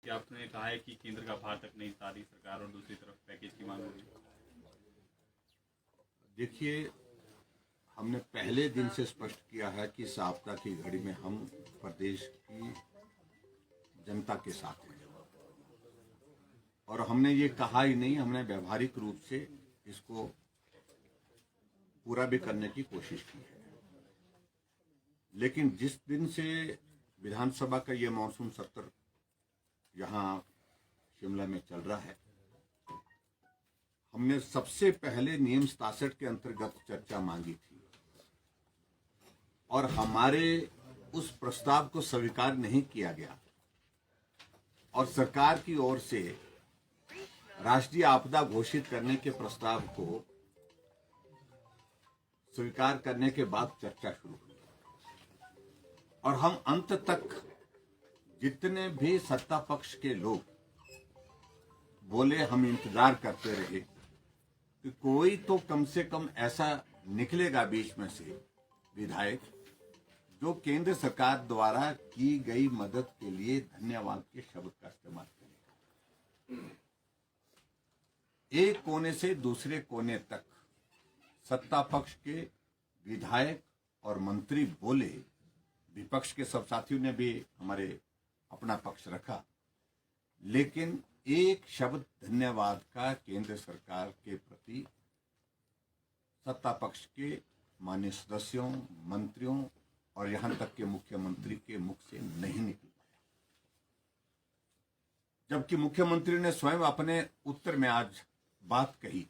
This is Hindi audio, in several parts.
कि आपने कहा है कि केंद्र का भार तक नहीं सारी सरकार और दूसरी तरफ पैकेज की मांग होगी। देखिए, हमने पहले दिन से स्पष्ट किया है कि इस आपदा की घड़ी में हम प्रदेश की जनता के साथ हैं और हमने ये कहा ही नहीं, हमने व्यवहारिक रूप से इसको पूरा भी करने की कोशिश की है। लेकिन जिस दिन से विधानसभा का ये मानसून सत्र यहाँ शिमला में चल रहा है, हमने सबसे पहले नियम 67 के अंतर्गत चर्चा मांगी थी और हमारे उस प्रस्ताव को स्वीकार नहीं किया गया और सरकार की ओर से राष्ट्रीय आपदा घोषित करने के प्रस्ताव को स्वीकार करने के बाद चर्चा शुरू हुई और हम अंत तक जितने भी सत्ता पक्ष के लोग बोले, हम इंतजार करते रहे कि कोई तो कम से कम ऐसा निकलेगा बीच में से विधायक जो केंद्र सरकार द्वारा की गई मदद के लिए धन्यवाद के शब्द का इस्तेमाल करेगा। एक कोने से दूसरे कोने तक सत्ता पक्ष के विधायक और मंत्री बोले, विपक्ष के सब साथियों ने भी हमारे अपना पक्ष रखा, लेकिन एक शब्द धन्यवाद का केंद्र सरकार के प्रति सत्ता पक्ष के माननीय सदस्यों, मंत्रियों और यहां तक के मुख्यमंत्री के मुख से नहीं निकल पाया। जबकि मुख्यमंत्री ने स्वयं अपने उत्तर में आज बात कही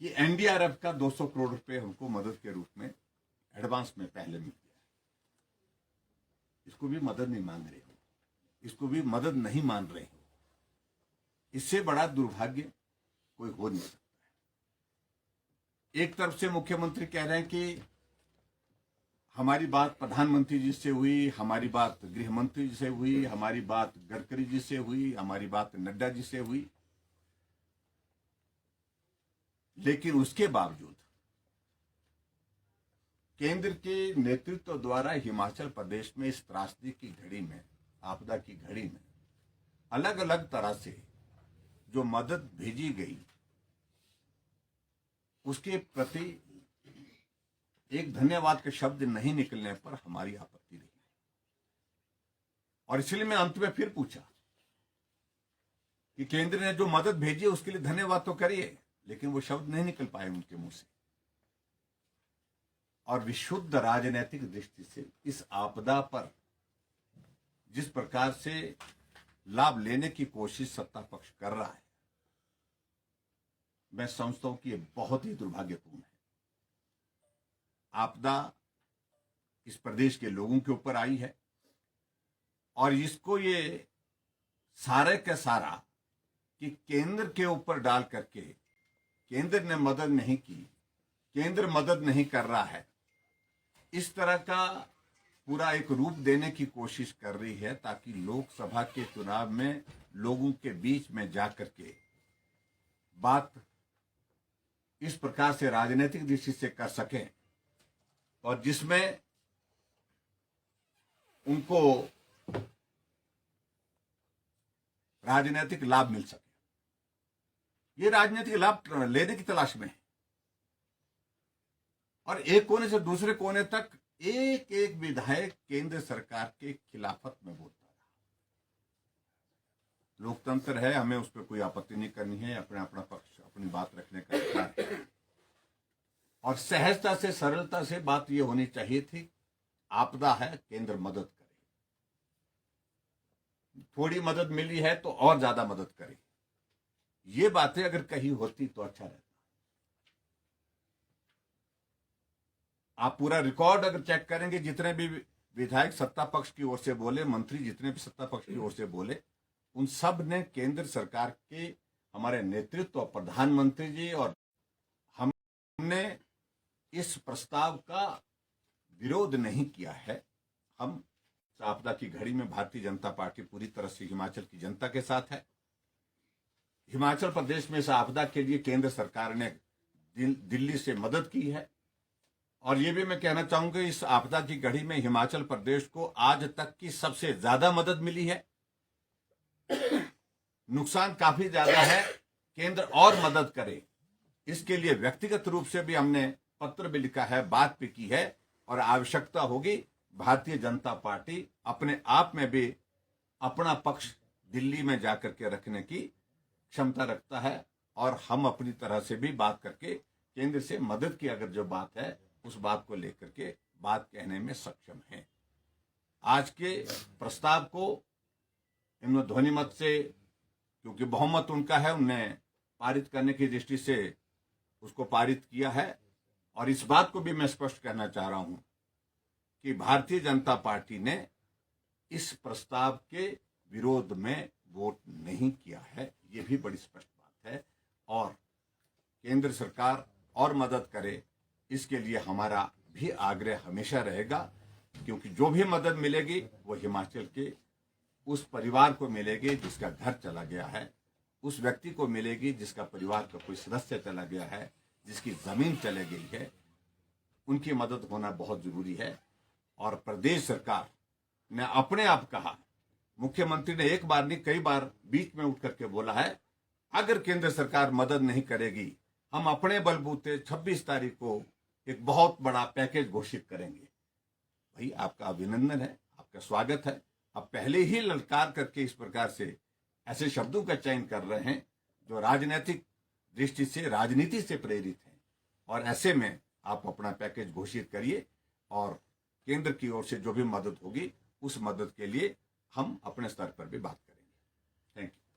कि एनडीआरएफ का 200 करोड़ रुपए हमको मदद के रूप में एडवांस में पहले मिल गया। इसको भी मदद नहीं मांग रहे हो, इसको भी मदद नहीं मान रहे हो। इससे बड़ा दुर्भाग्य कोई हो नहीं सकता है। एक तरफ से मुख्यमंत्री कह रहे हैं कि हमारी बात प्रधानमंत्री जी से हुई, हमारी बात गृह मंत्री जी से हुई, हमारी बात गडकरी जी से हुई, हमारी बात नड्डा जी से हुई, लेकिन उसके बावजूद केंद्र के नेतृत्व द्वारा हिमाचल प्रदेश में इस त्रासदी की घड़ी में, आपदा की घड़ी में अलग अलग तरह से जो मदद भेजी गई उसके प्रति एक धन्यवाद के शब्द नहीं निकलने पर हमारी आपत्ति रही और इसलिए मैं अंत में फिर पूछा कि केंद्र ने जो मदद भेजी है उसके लिए धन्यवाद तो करिए, लेकिन वो शब्द नहीं निकल पाए उनके मुंह से। और विशुद्ध राजनीतिक दृष्टि से इस आपदा पर जिस प्रकार से लाभ लेने की कोशिश सत्ता पक्ष कर रहा है, मैं समझता हूं कि यह बहुत ही दुर्भाग्यपूर्ण है। आपदा इस प्रदेश के लोगों के ऊपर आई है और इसको ये सारे का सारा कि केंद्र के ऊपर डाल करके केंद्र ने मदद नहीं की, केंद्र मदद नहीं कर रहा है, इस तरह का पूरा एक रूप देने की कोशिश कर रही है ताकि लोकसभा के चुनाव में लोगों के बीच में जाकर के बात इस प्रकार से राजनीतिक दृष्टि से कर सकें और जिसमें उनको राजनीतिक लाभ मिल सके। ये राजनीतिक लाभ लेने की तलाश में है और एक कोने से दूसरे कोने तक एक एक विधायक केंद्र सरकार के खिलाफत में बोलता रहा। लोकतंत्र है, हमें उस पर कोई आपत्ति नहीं करनी है, अपना अपना पक्ष, अपनी बात रखने का अधिकार है और सहजता से, सरलता से बात यह होनी चाहिए थी, आपदा है, केंद्र मदद करे, थोड़ी मदद मिली है तो और ज्यादा मदद करे। ये बातें अगर कही होती तो अच्छा रहता। आप पूरा रिकॉर्ड अगर चेक करेंगे, जितने भी विधायक सत्ता पक्ष की ओर से बोले, मंत्री जितने भी सत्ता पक्ष की ओर से बोले, उन सब ने केंद्र सरकार के हमारे नेतृत्व, प्रधानमंत्री जी और हमने इस प्रस्ताव का विरोध नहीं किया है। हम आपदा की घड़ी में भारतीय जनता पार्टी पूरी तरह से हिमाचल की जनता के साथ है। हिमाचल प्रदेश में इस आपदा के लिए केंद्र सरकार ने दिल्ली से मदद की है और ये भी मैं कहना चाहूंगा, इस आपदा की घड़ी में हिमाचल प्रदेश को आज तक की सबसे ज्यादा मदद मिली है नुकसान काफी ज्यादा है, केंद्र और मदद करे। इसके लिए व्यक्तिगत रूप से भी हमने पत्र भी लिखा है, बात भी की है, और आवश्यकता होगी भारतीय जनता पार्टी अपने आप में भी अपना पक्ष दिल्ली में जाकर के रखने की क्षमता रखता है, और हम अपनी तरह से भी बात करके केंद्र से मदद की अगर जो बात है उस बात को लेकर के बात कहने में सक्षम है। आज के प्रस्ताव को इन्होंने ध्वनि मत से, क्योंकि बहुमत उनका है, उनने पारित करने की दृष्टि से उसको पारित किया है। और इस बात को भी मैं स्पष्ट करना चाह रहा हूं कि भारतीय जनता पार्टी ने इस प्रस्ताव के विरोध में वोट नहीं किया है, ये भी बड़ी स्पष्ट बात है। और केंद्र सरकार और मदद करे, इसके लिए हमारा भी आग्रह हमेशा रहेगा, क्योंकि जो भी मदद मिलेगी वो हिमाचल के उस परिवार को मिलेगी जिसका घर चला गया है, उस व्यक्ति को मिलेगी जिसका परिवार का कोई सदस्य चला गया है, जिसकी जमीन चले गई है, उनकी मदद होना बहुत जरूरी है। और प्रदेश सरकार ने अपने आप कहा, मुख्यमंत्री ने एक बार नहीं कई बार बीच में उठ करके बोला है, अगर केंद्र सरकार मदद नहीं करेगी हम अपने बलबूते 26 तारीख को एक बहुत बड़ा पैकेज घोषित करेंगे। भाई आपका अभिनंदन है, आपका स्वागत है। आप पहले ही ललकार करके इस प्रकार से ऐसे शब्दों का चयन कर रहे हैं जो राजनीतिक दृष्टि से, राजनीति से प्रेरित हैं, और ऐसे में आप अपना पैकेज घोषित करिए, और केंद्र की ओर से जो भी मदद होगी उस मदद के लिए हम अपने स्तर पर भी बात करेंगे। Thank you.